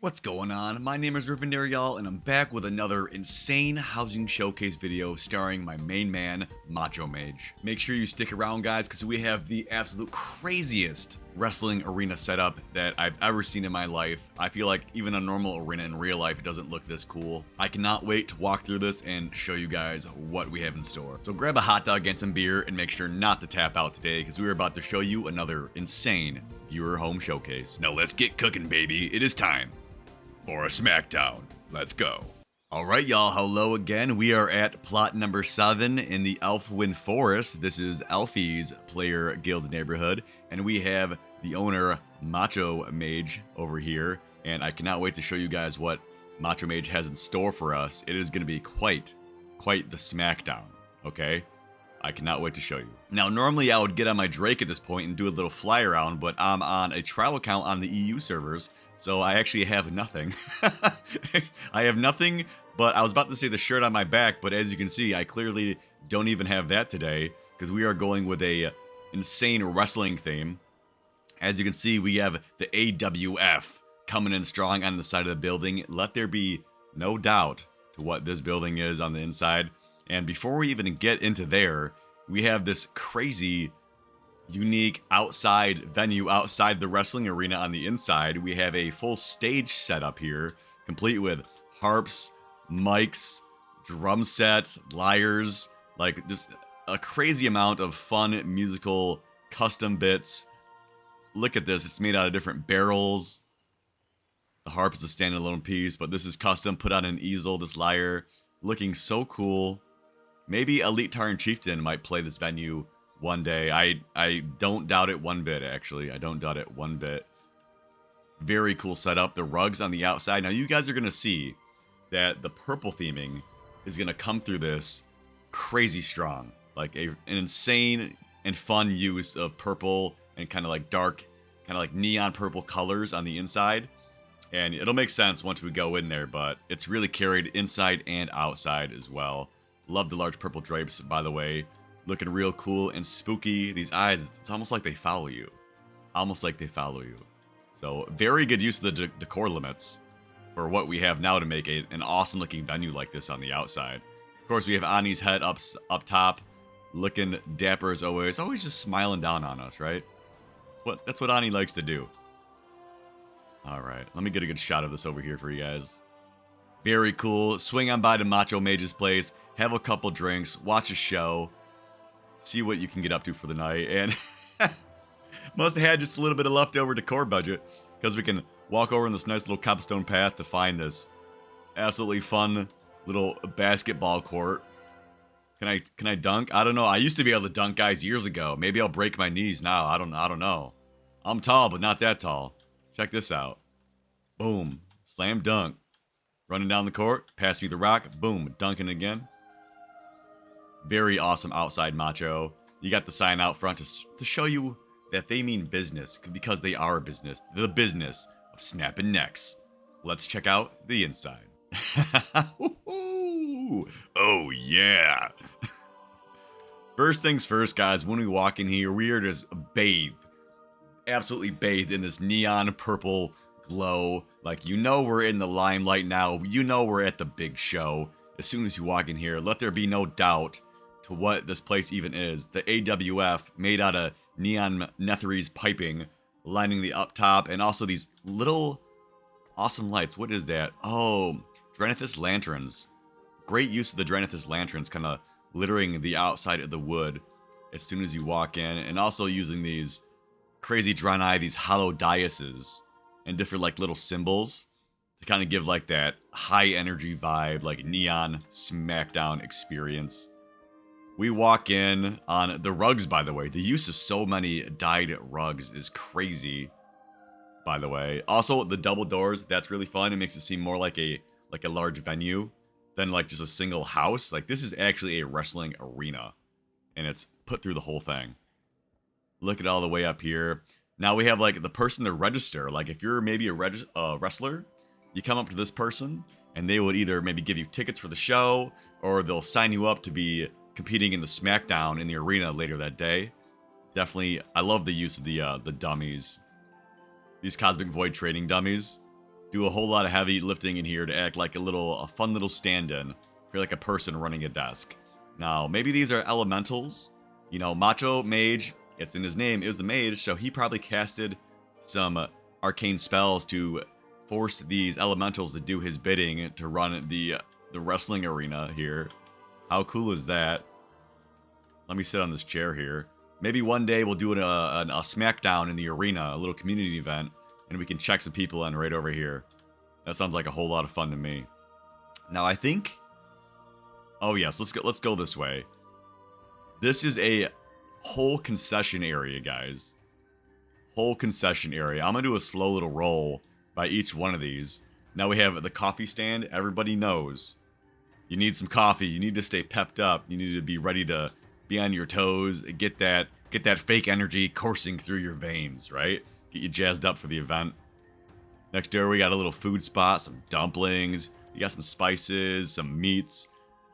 What's going on? My name is Rivendare, y'all, and I'm back with another insane housing showcase video starring my main man, Machomage. Make sure you stick around, guys, because we have the absolute craziest wrestling arena setup that I've ever seen in my life. I feel like even a normal arena in real life doesn't look this cool. I cannot wait to walk through this and show you guys what we have in store. So grab a hot dog and some beer and make sure not to tap out today, because we're about to show you another insane viewer home showcase. Now let's get cooking, baby. It is time for a SmackDown. Let's go. Alright, y'all, hello again. We are at plot number 7 in the Elfwind Forest. This is Elfie's player guild neighborhood, and we have the owner, Machomage, over here, and I cannot wait to show you guys what Machomage has in store for us. It is going to be quite the SmackDown, okay? I cannot wait to show you. Now, normally I would get on my Drake at this point and do a little fly around, but I'm on a trial account on the EU servers, so I actually have nothing. I have nothing, but I was about to say the shirt on my back, but as you can see, I clearly don't even have that today, because we are going with a insane wrestling theme. As you can see, we have the AWF coming in strong on the side of the building. Let there be no doubt to what this building is on the inside. And before we even get into there, we have this crazy, unique outside venue outside the wrestling arena on the inside. We have a full stage setup here, complete with harps, mics, drum sets, lyres, like just a crazy amount of fun musical custom bits. Look at this, it's made out of different barrels. The harp is a standalone piece, but this is custom, put on an easel, this lyre, looking so cool. Maybe Elite Tarn Chieftain might play this venue one day. I don't doubt it one bit, actually. I don't doubt it one bit. Very cool setup. The rugs on the outside. Now, you guys are going to see that the purple theming is going to come through this crazy strong. Like an insane and fun use of purple and kind of like dark, kind of like neon purple colors on the inside. And it'll make sense once we go in there, but it's really carried inside and outside as well. Love the large purple drapes, by the way. Looking real cool and spooky. These eyes, it's almost like they follow you. Almost like they follow you. So, very good use of the decor limits for what we have now to make an awesome looking venue like this on the outside. Of course, we have Ani's head up top, looking dapper as always. Always just smiling down on us, right? That's what Ani likes to do. Alright, let me get a good shot of this over here for you guys. Very cool. Swing on by to Machomage's place, have a couple drinks, watch a show, see what you can get up to for the night, and must have had just a little bit of leftover decor budget, because we can walk over in this nice little cobblestone path to find this absolutely fun little basketball court. Can I dunk? I don't know. I used to be able to dunk guys years ago. Maybe I'll break my knees now. I don't know. I'm tall, but not that tall. Check this out. Boom. Slam dunk. Running down the court. Pass me the rock. Boom. Dunking again. Very awesome outside Macho. You got the sign out front to show you that they mean business, because they are a business. The business of snapping necks. Let's check out the inside. Oh yeah. First things first, guys, when we walk in here, we are just bathed. Absolutely bathed in this neon purple glow. Like, you know we're in the limelight now. You know we're at the big show. As soon as you walk in here, let there be no doubt to what this place even is. The AWF, made out of neon Netherese piping, lining the up top, and also these little awesome lights. What is that? Oh, Dranithus lanterns. Great use of the Dranithus lanterns, kind of littering the outside of the wood as soon as you walk in, and also using these crazy Draenei, these hollow dioceses, and different like little symbols to kind of give like that high energy vibe, like neon SmackDown experience. We walk in on the rugs, by the way. The use of so many dyed rugs is crazy, by the way. Also, the double doors, that's really fun. It makes it seem more like a large venue than like just a single house. Like, this is actually a wrestling arena, and it's put through the whole thing. Look at all the way up here. Now we have like the person to register. Like, if you're maybe a wrestler, you come up to this person, and they would either maybe give you tickets for the show, or they'll sign you up to be competing in the SmackDown in the arena later that day. Definitely, I love the use of the dummies. These Cosmic Void training dummies. do a whole lot of heavy lifting in here to act like a fun little stand-in. Feel like a person running a desk. Now, maybe these are elementals. You know, Machomage, it's in his name, is a mage, so he probably casted some arcane spells to force these elementals to do his bidding to run the wrestling arena here. How cool is that? Let me sit on this chair here. Maybe one day we'll do a SmackDown in the arena, a little community event, and we can check some people in right over here. That sounds like a whole lot of fun to me. Now I think... Oh yes, let's go this way. This is a whole concession area, guys. Whole concession area. I'm gonna do a slow little roll by each one of these. Now we have the coffee stand. Everybody knows you need some coffee. You need to stay pepped up. You need to be ready to be on your toes, get that fake energy coursing through your veins, right? Get you jazzed up for the event. Next door, we got a little food spot, some dumplings. You got some spices, some meats.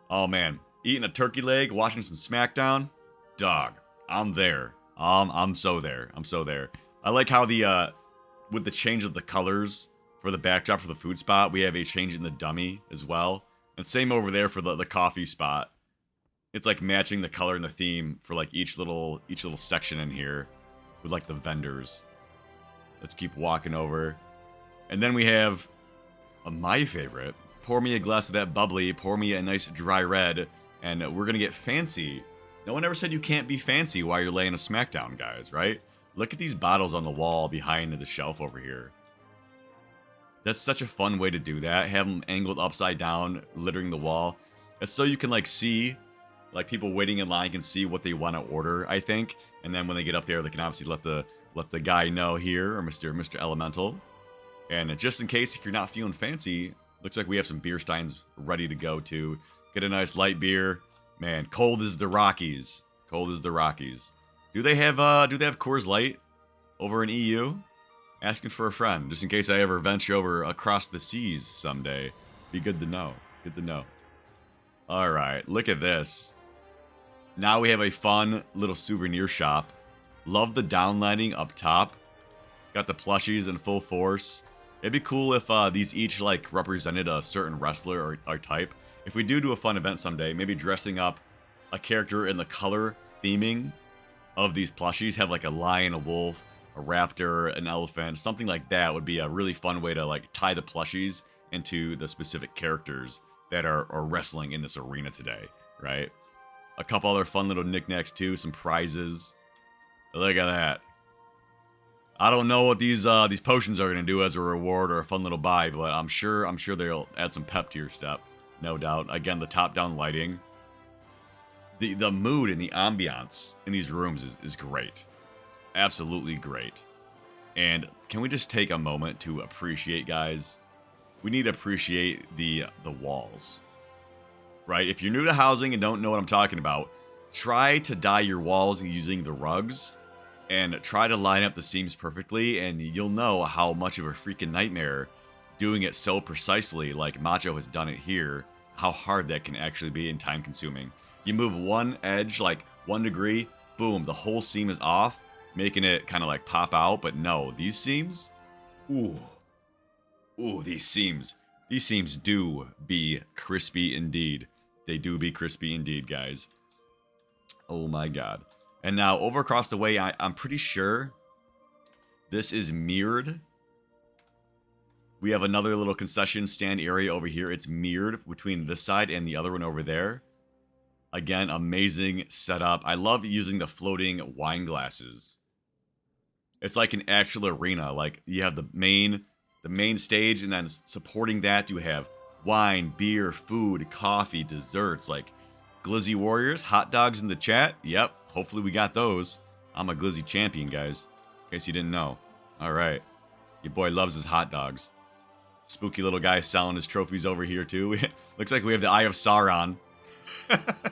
Oh man, eating a turkey leg, watching some SmackDown. Dog, I'm there. I'm so there. I'm so there. I like how with the change of the colors for the backdrop for the food spot, we have a change in the dummy as well. And same over there for the coffee spot. It's like matching the color and the theme for like each little section in here with like the vendors. Let's keep walking over. And then we have my favorite. Pour me a glass of that bubbly, pour me a nice dry red, and we're gonna get fancy. No one ever said you can't be fancy while you're laying a SmackDown, guys, right? Look at these bottles on the wall behind the shelf over here. That's such a fun way to do that. Have them angled upside down, littering the wall. It's so you can like see, like people waiting in line can see what they want to order, I think. And then when they get up there, they can obviously let the guy know here, or Mr. Elemental. And just in case, if you're not feeling fancy, looks like we have some beer steins ready to go too. Get a nice light beer. Man, cold as the Rockies. Cold as the Rockies. Do they have Coors Light over in EU? Asking for a friend, just in case I ever venture over across the seas someday. Be good to know. Good to know. Alright, look at this. Now we have a fun little souvenir shop. Love the downlighting up top. Got the plushies in full force. It'd be cool if these each like represented a certain wrestler or type. If we do a fun event someday, maybe dressing up a character in the color theming of these plushies, have like a lion, a wolf, a raptor, an elephant, something like that would be a really fun way to like tie the plushies into the specific characters that are wrestling in this arena today, right? A couple other fun little knickknacks too, some prizes. Look at that. I don't know what these potions are gonna do as a reward or a fun little buy, but I'm sure they'll add some pep to your step, no doubt. Again, the top-down lighting, the mood and the ambiance in these rooms is great, absolutely great. And can we just take a moment to appreciate, guys? We need to appreciate the walls, right? If you're new to housing and don't know what I'm talking about, try to dye your walls using the rugs. And try to line up the seams perfectly, and you'll know how much of a freaking nightmare doing it so precisely like Macho has done it here, how hard that can actually be and time consuming. You move one edge like 1 degree, boom, the whole seam is off, making it kind of like pop out. But no, these seams, ooh, these seams do be crispy indeed. They do be crispy indeed, guys. Oh my god. And now, over across the way, I'm pretty sure this is mirrored. We have another little concession stand area over here. It's mirrored between this side and the other one over there. Again, amazing setup. I love using the floating wine glasses. It's like an actual arena. Like, you have the main stage, and then supporting that, you have wine, beer, food, coffee, desserts. Like, Glizzy Warriors, hot dogs in the chat. Yep. Hopefully we got those. I'm a Glizzy champion, guys. In case you didn't know. Alright. Your boy loves his hot dogs. Spooky little guy selling his trophies over here, too. Looks like we have the Eye of Sauron.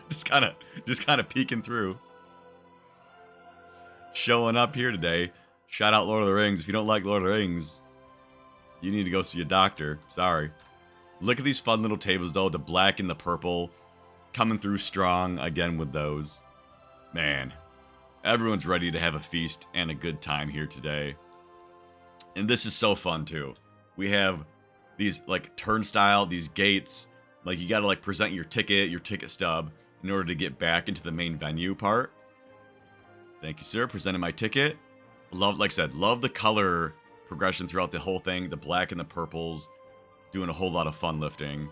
just kind of peeking through. Showing up here today. Shout out Lord of the Rings. If you don't like Lord of the Rings, you need to go see a doctor. Sorry. Look at these fun little tables, though. The black and the purple. Coming through strong again with those. Man, everyone's ready to have a feast and a good time here today. And this is so fun, too. We have these like turnstile, these gates. Like you gotta like present your ticket stub in order to get back into the main venue part. Thank you, sir. Presented my ticket. Love, like I said, love the color progression throughout the whole thing. The black and the purples. Doing a whole lot of fun lifting.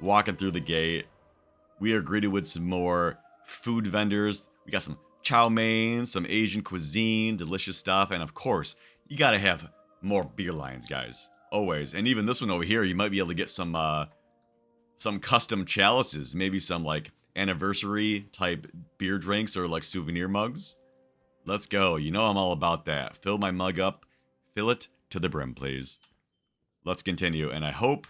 Walking through the gate. We are greeted with some more food vendors. We got some chow mein, some Asian cuisine, delicious stuff. And of course, you gotta have more beer lines, guys. Always. And even this one over here, you might be able to get some custom chalices. Maybe some like anniversary type beer drinks or like souvenir mugs. Let's go. You know I'm all about that. Fill my mug up. Fill it to the brim, please. Let's continue. And I hope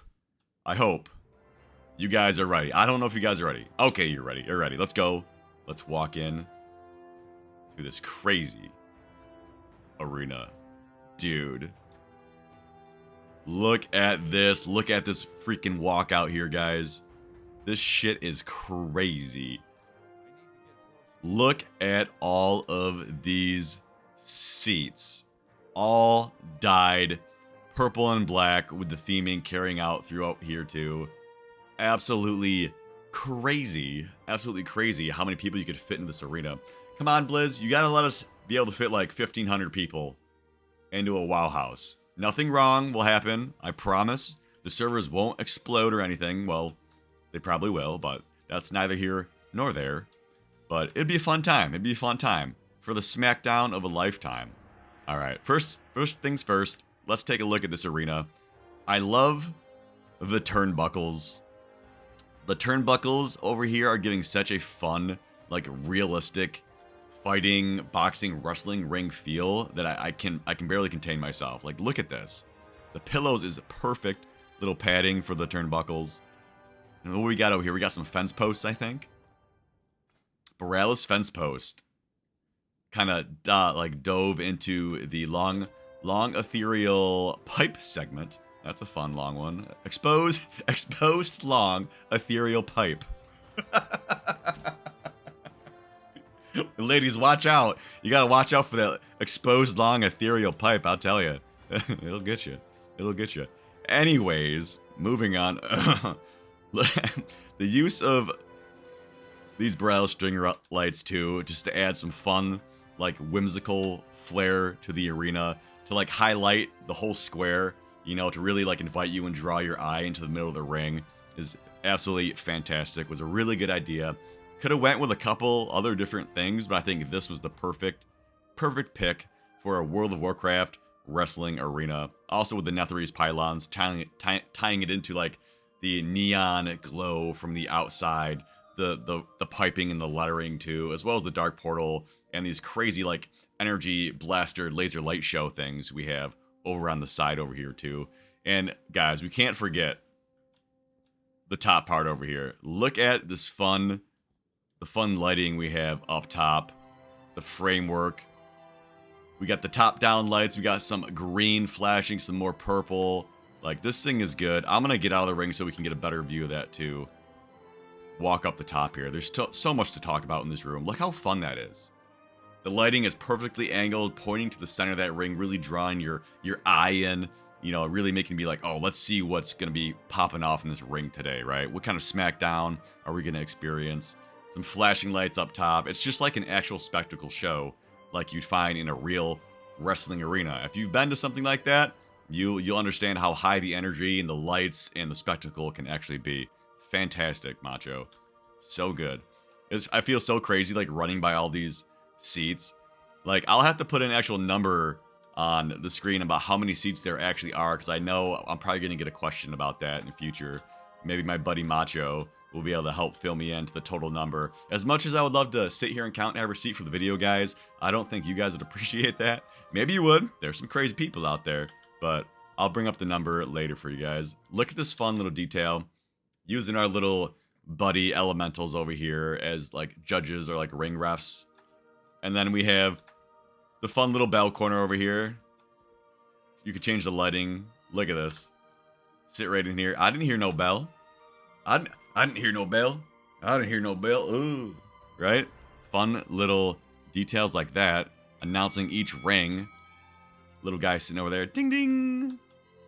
you guys are ready. I don't know if you guys are ready. Okay, you're ready. You're ready. Let's go. Let's walk in to this crazy arena. Dude. Look at this. Look at this freaking walkout here, guys. This shit is crazy. Look at all of these seats. All dyed purple and black with the theming carrying out throughout here too. Absolutely crazy. Absolutely crazy how many people you could fit in this arena. Come on, Blizz. You gotta let us be able to fit like 1,500 people into a WoW house. Nothing wrong will happen. I promise. The servers won't explode or anything. Well, they probably will, but that's neither here nor there. But it'd be a fun time. It'd be a fun time for the smackdown of a lifetime. All right. First things first. Let's take a look at this arena. I love the turnbuckles. The turnbuckles over here are giving such a fun, like realistic fighting, boxing, wrestling ring feel that I can barely contain myself. Like, look at this. The pillows is perfect little padding for the turnbuckles. And what we got over here? We got some fence posts, I think. Borealis fence post kind of like dove into the long ethereal pipe segment. That's a fun long one. Exposed long ethereal pipe. Ladies, watch out. You gotta watch out for that exposed long ethereal pipe, I'll tell you. It'll get you. It'll get you. Anyways, moving on. The use of these Borealis string lights too, just to add some fun, like whimsical flair to the arena, to like highlight the whole square, you know, to really like invite you and draw your eye into the middle of the ring is absolutely fantastic. Was a really good idea. Could have went with a couple other different things, but I think this was the perfect pick for a World of Warcraft wrestling arena. Also with the Netherese pylons, tying it into like the neon glow from the outside, the piping and the lettering too, as well as the dark portal and these crazy like energy blaster laser light show things we have over on the side over here too. And guys, we can't forget the top part over here. Look at this the fun lighting we have up top, the framework. We got the top down lights. We got some green flashing, some more purple. Like, this thing is good. I'm going to get out of the ring so we can get a better view of that too. Walk up the top here. There's so much to talk about in this room. Look how fun that is. The lighting is perfectly angled, pointing to the center of that ring, really drawing your eye in, you know, really making me like, oh, let's see what's going to be popping off in this ring today, right? What kind of smackdown are we going to experience? Some flashing lights up top. It's just like an actual spectacle show like you'd find in a real wrestling arena. If you've been to something like that, you'll understand how high the energy and the lights and the spectacle can actually be. Fantastic, Macho. So good. I feel so crazy like running by all these seats. Like, I'll have to put an actual number on the screen about how many seats there actually are, because I know I'm probably going to get a question about that in the future. Maybe my buddy Macho will be able to help fill me in to the total number. As much as I would love to sit here and count every seat for the video, guys, I don't think you guys would appreciate that. Maybe you would. There's some crazy people out there, but I'll bring up the number later for you guys. Look at this fun little detail. Using our little buddy elementals over here as like judges or like ring refs. And then we have the fun little bell corner over here. You could change the lighting. Look at this. Sit right in here. I didn't hear no bell. I didn't hear no bell. I didn't hear no bell. Ooh. Right? Fun little details like that. Announcing each ring. Little guy sitting over there. Ding, ding.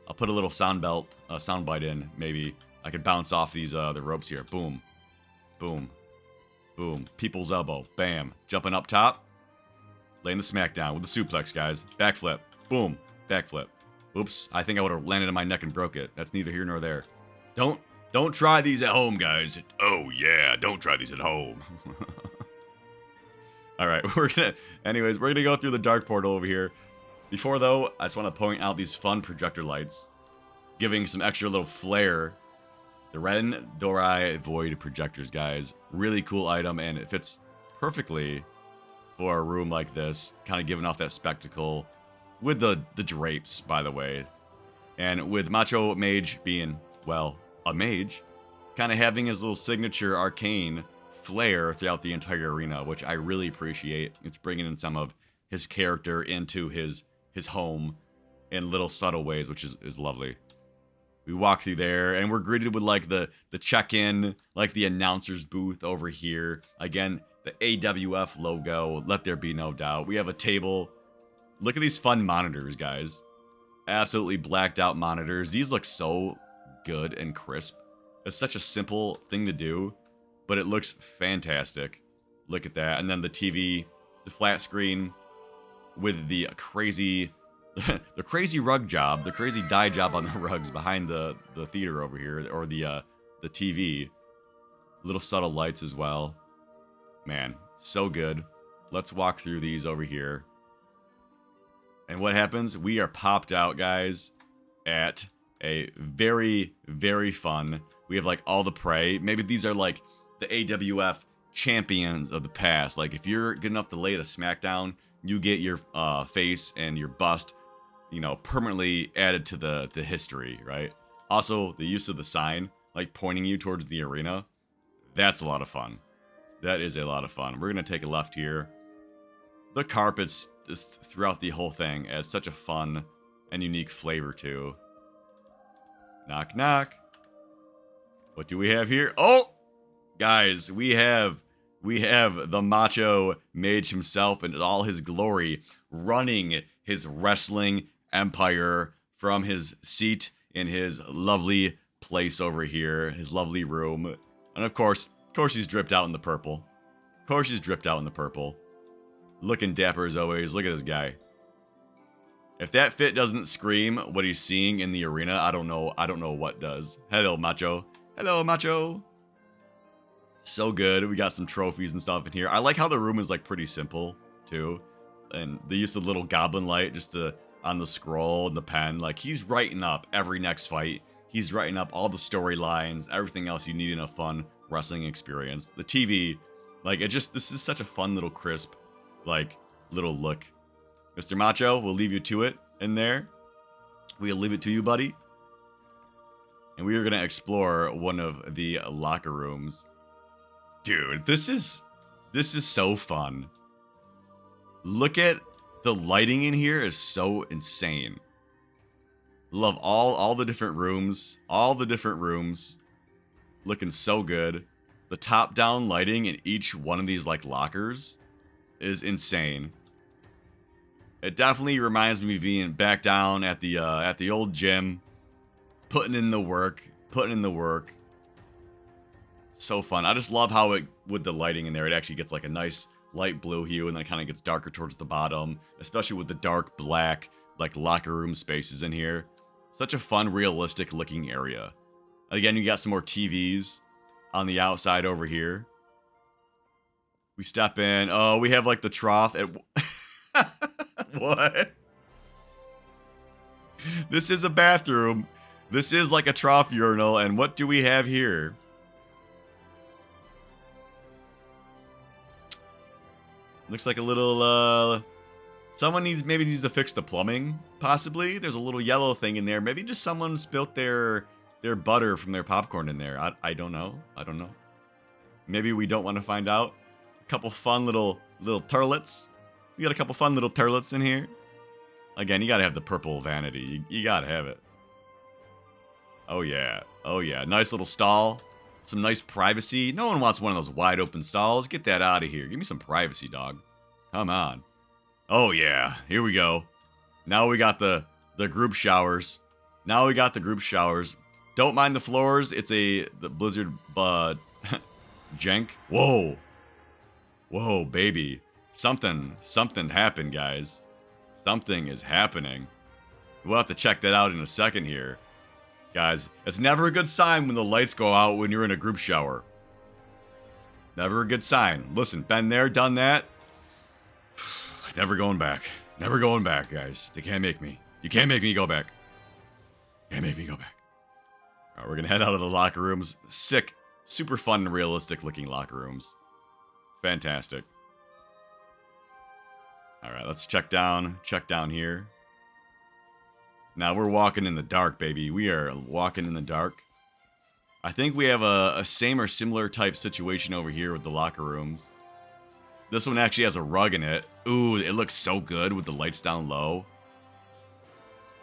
I'll put a little sound bite in. Maybe I could bounce off these the ropes here. Boom, boom, boom. People's elbow. Bam. Jumping up top. Laying the smackdown with the suplex, guys. Backflip. Boom. Backflip. Oops. I think I would have landed on my neck and broke it. That's neither here nor there. Don't try these at home, guys. Oh yeah, don't try these at home. All right, we're gonna go through the dark portal over here. Before though, I just want to point out these fun projector lights, giving some extra little flair. The Ren Dorai Void projectors, guys. Really cool item, and it fits perfectly for a room like this, kind of giving off that spectacle with the drapes, by the way. And with Machomage being, well, a mage, kind of having his little signature arcane flair throughout the entire arena, which I really appreciate. It's bringing in some of his character into his home in little subtle ways, which is lovely. We walk through there, and we're greeted with like the check-in, like the announcer's booth over here. Again, the AWF logo, let there be no doubt. We have a table. Look at these fun monitors, guys. Absolutely blacked out monitors. These look so good and crisp. It's such a simple thing to do, but it looks fantastic. Look at that. And then the TV, the flat screen with the crazy the crazy rug job, the crazy dye job on the rugs behind the theater over here, or the TV. Little subtle lights as well. Man, so good. Let's walk through these over here. And what happens? We are popped out, guys, at a very, very fun. We have like all the prey. Maybe these are like the AWF champions of the past. Like if you're good enough to lay the smackdown, you get your face and your bust, you know, permanently added to the history, right? Also, the use of the sign, like pointing you towards the arena, that's a lot of fun. That is a lot of fun. We're gonna take a left here. The carpets just throughout the whole thing adds such a fun and unique flavor too. Knock, knock. What do we have here? Oh, guys, we have the Macho Mage himself in all his glory, running his wrestling empire from his seat in his lovely place over here, his lovely room. And of course he's dripped out in the purple. Of course he's dripped out in the purple. Looking dapper as always. Look at this guy. If that fit doesn't scream what he's seeing in the arena, I don't know what does. Hello, Macho. Hello, Macho. So good. We got some trophies and stuff in here. I like how the room is like pretty simple too. And they use the little goblin light just to on the scroll and the pen. Like he's writing up every next fight. He's writing up all the storylines, everything else you need in a fun wrestling experience. The TV, like this is such a fun little crisp, like little look. Mr. Macho, we'll leave you to it in there. We'll leave it to you, buddy. And we are gonna explore one of the locker rooms. Dude, this is so fun. Look at the lighting in here is so insane. Love all the different rooms. All the different rooms. Looking so good. The top-down lighting in each one of these like lockers is insane. It definitely reminds me of being back down at the old gym, putting in the work. So fun. I just love how with the lighting in there, it actually gets like a nice light blue hue and then it kind of gets darker towards the bottom, especially with the dark black like locker room spaces in here. Such a fun, realistic looking area. Again, you got some more TVs on the outside over here. We step in. Oh, we have like the trough at what? This is a bathroom. This is like a trough urinal. And what do we have here? Looks like a little, someone maybe needs to fix the plumbing, possibly. There's a little yellow thing in there. Maybe just someone spilt their butter from their popcorn in there. I don't know. Maybe we don't want to find out. A couple fun little turlets. We got a couple fun little turlets in here. Again, you gotta have the purple vanity. You gotta have it. Oh yeah. Nice little stall. Some nice privacy. No one wants one of those wide open stalls. Get that out of here. Give me some privacy, dog. Come on. Oh yeah. Here we go. Now we got the group showers. Now we got the group showers. Don't mind the floors. It's the Blizzard jank. Whoa. Whoa, baby. Something happened, guys. Something is happening. We'll have to check that out in a second here. Guys, it's never a good sign when the lights go out when you're in a group shower. Never a good sign. Listen, been there, done that. Never going back. Never going back, guys. They can't make me. You can't make me go back. Can't make me go back. All right, we're going to head out of the locker rooms. Sick. Super fun and realistic looking locker rooms. Fantastic. All right, let's check down. Check down here. Now we're walking in the dark, baby. We are walking in the dark. I think we have a same or similar type situation over here with the locker rooms. This one actually has a rug in it. Ooh, it looks so good with the lights down low.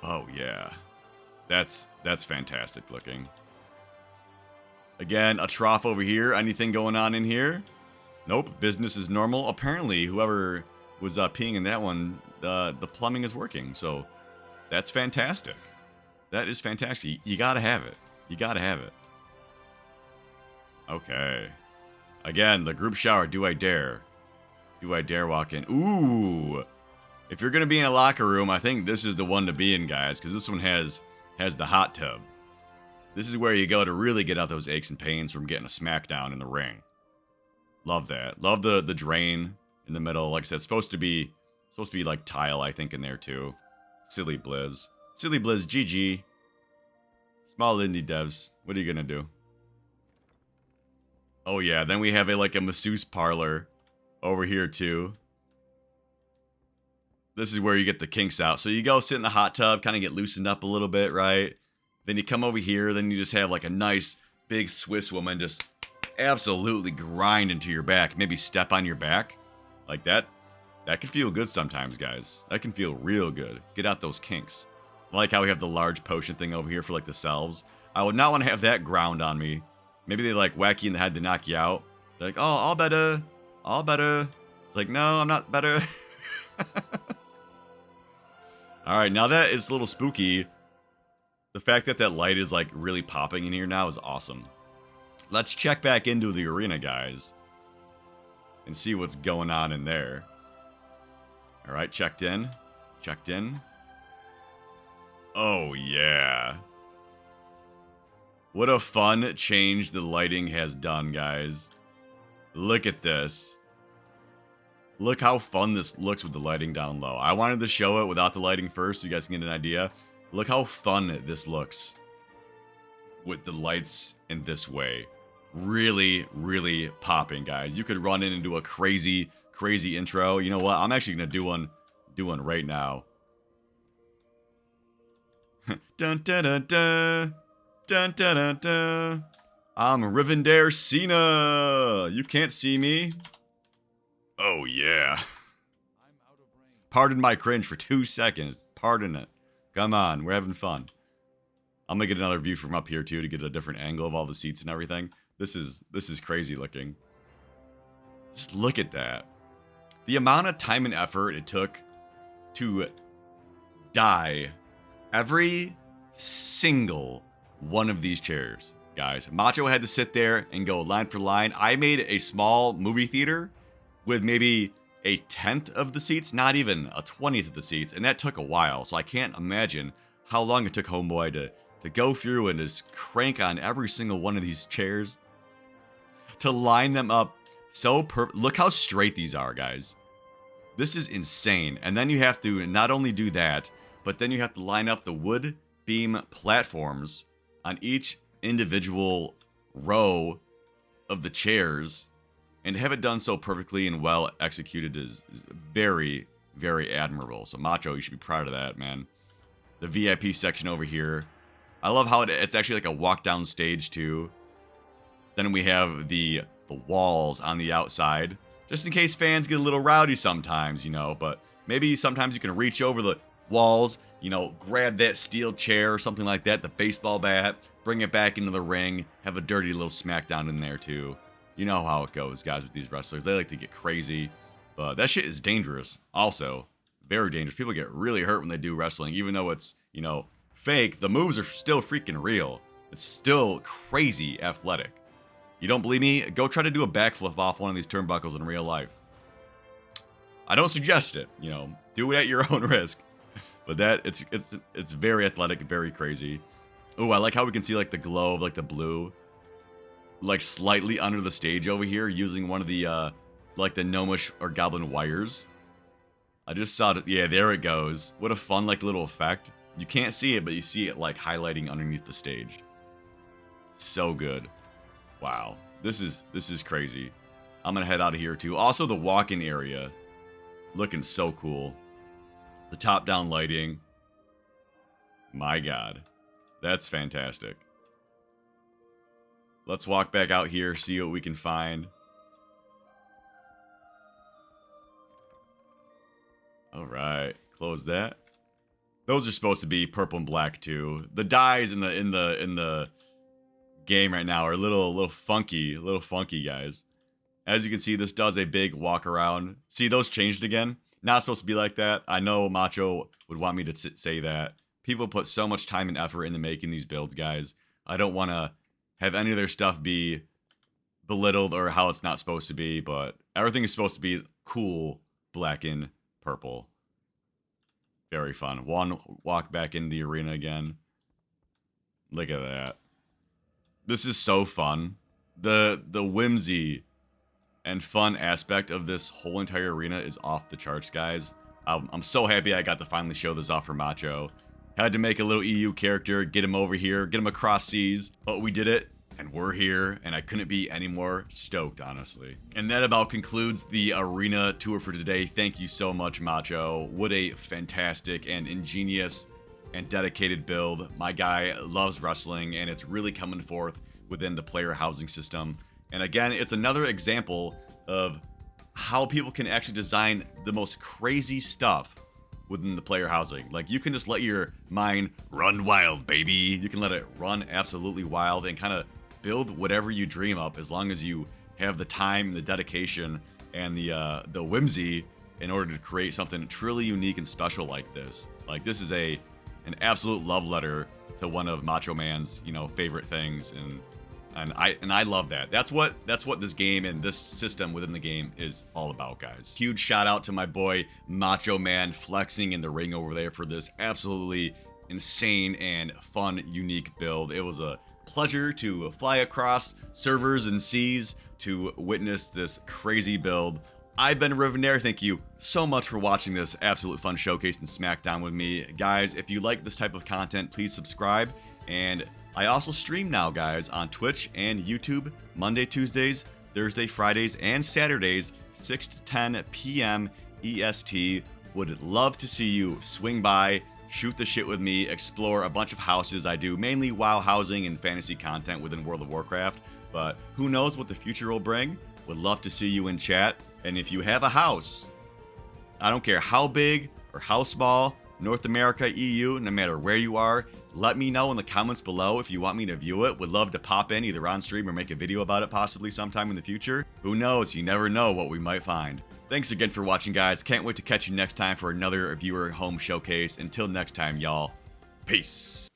Oh, yeah. That's fantastic looking. Again, a trough over here. Anything going on in here? Nope, business is normal. Apparently, whoever was peeing in that one, the plumbing is working. So, that's fantastic. That is fantastic. You gotta have it. You gotta have it. Okay. Again, the group shower. Do I dare? Do I dare walk in? Ooh. If you're gonna be in a locker room, I think this is the one to be in, guys, because this one has the hot tub. This is where you go to really get out those aches and pains from getting a smackdown in the ring. Love that. Love the drain in the middle. Like I said, it's supposed to be like tile, I think, in there too. Silly Blizz. Silly Blizz, GG. Small indie devs. What are you gonna do? Oh yeah, then we have a masseuse parlor over here too. This is where you get the kinks out. So you go sit in the hot tub, kind of get loosened up a little bit, right? Then you come over here, then you just have like a nice big Swiss woman just absolutely grind into your back. Maybe step on your back. Like that. That can feel good sometimes, guys. That can feel real good. Get out those kinks. I like how we have the large potion thing over here for like the selves. I would not want to have that ground on me. Maybe they like whack you in the head to knock you out. They're like, oh, all better. All better. It's like, no, I'm not better. Alright, now that it's a little spooky, the fact that light is like really popping in here now is awesome. Let's check back into the arena, guys. And see what's going on in there. Alright, checked in. Checked in. Oh, yeah. What a fun change the lighting has done, guys. Look at this. Look how fun this looks with the lighting down low. I wanted to show it without the lighting first so you guys can get an idea. Look how fun this looks with the lights in this way. Really, really popping, guys. You could run in and do a crazy, crazy intro. You know what? I'm actually going to do one right now. Dun, dun, dun, dun. Dun, dun, dun, dun. I'm Rivendare Cena. You can't see me. Oh, yeah. Pardon my cringe for 2 seconds. Pardon it. Come on, we're having fun. I'm gonna get another view from up here too to get a different angle of all the seats and everything. This is crazy looking. Just look at that. The amount of time and effort it took to dye every single one of these chairs, guys. Macho had to sit there and go line for line. I made a small movie theater with maybe a 10th of the seats, not even a 20th of the seats, and that took a while, so I can't imagine how long it took Homeboy to go through and just crank on every single one of these chairs to line them up so perfect. Look how straight these are, guys. This is insane. And then you have to not only do that, but then you have to line up the wood beam platforms on each individual row of the chairs, and have it done so perfectly and well executed is very, very admirable. So Macho, you should be proud of that, man. The VIP section over here. I love how it's actually like a walk down stage too. Then we have the walls on the outside. Just in case fans get a little rowdy sometimes, you know. But maybe sometimes you can reach over the walls, you know, grab that steel chair or something like that, the baseball bat, bring it back into the ring, have a dirty little smackdown in there too. You know how it goes, guys, with these wrestlers. They like to get crazy. But that shit is dangerous. Also, very dangerous. People get really hurt when they do wrestling, even though it's, you know, fake, the moves are still freaking real. It's still crazy athletic. You don't believe me? Go try to do a backflip off one of these turnbuckles in real life. I don't suggest it, you know, do it at your own risk. But it's very athletic, very crazy. Oh, I like how we can see like the glow of like the blue, like slightly under the stage over here, using one of the like the gnomish or goblin wires. I just saw it. Yeah, there it goes. What a fun like little effect. You can't see it, but you see it like highlighting underneath the stage. So good. Wow, this is crazy. I'm gonna head out of here too. Also, the walk-in area, looking so cool. The top-down lighting. My God, that's fantastic. Let's walk back out here, see what we can find. All right, close that. Those are supposed to be purple and black too. The dyes in the game right now are a little funky, guys. As you can see, this does a big walk around. See, those changed again. Not supposed to be like that. I know Macho would want me to say that. People put so much time and effort into making these builds, guys. I don't want to have any of their stuff be belittled or how it's not supposed to be, but everything is supposed to be cool, black and purple. Very fun. One walk back in the arena again. Look at that. This is so fun. The whimsy and fun aspect of this whole entire arena is off the charts, guys. I'm so happy I got to finally show this off for Macho. Had to make a little EU character, get him over here, get him across seas, but we did it, and we're here, and I couldn't be any more stoked, honestly. And that about concludes the arena tour for today. Thank you so much, Macho. What a fantastic and ingenious and dedicated build. My guy loves wrestling, and it's really coming forth within the player housing system. And again, it's another example of how people can actually design the most crazy stuff within the player housing. Like, you can just let your mind run wild, baby. You can let it run absolutely wild and kind of build whatever you dream up, as long as you have the time, the dedication, and the whimsy in order to create something truly unique and special like this. Like, this is an absolute love letter to one of Macho Man's, you know, favorite things, and I love that. That's what this game and this system within the game is all about, guys. Huge shout out to my boy Macho Man flexing in the ring over there for this absolutely insane and fun, unique build. It was a pleasure to fly across servers and seas to witness this crazy build. I've been Rivenair. Thank you so much for watching this absolute fun showcase and SmackDown with me. Guys, if you like this type of content, please subscribe. And I also stream now, guys, on Twitch and YouTube, Monday, Tuesdays, Thursday, Fridays, and Saturdays, 6 to 10 p.m. EST. Would love to see you swing by, shoot the shit with me, explore a bunch of houses. I do mainly WoW housing and fantasy content within World of Warcraft, but who knows what the future will bring. Would love to see you in chat. And if you have a house, I don't care how big or how small, North America, EU, no matter where you are, let me know in the comments below if you want me to view it. Would love to pop in either on stream or make a video about it possibly sometime in the future. Who knows? You never know what we might find. Thanks again for watching, guys. Can't wait to catch you next time for another viewer home showcase. Until next time, y'all. Peace.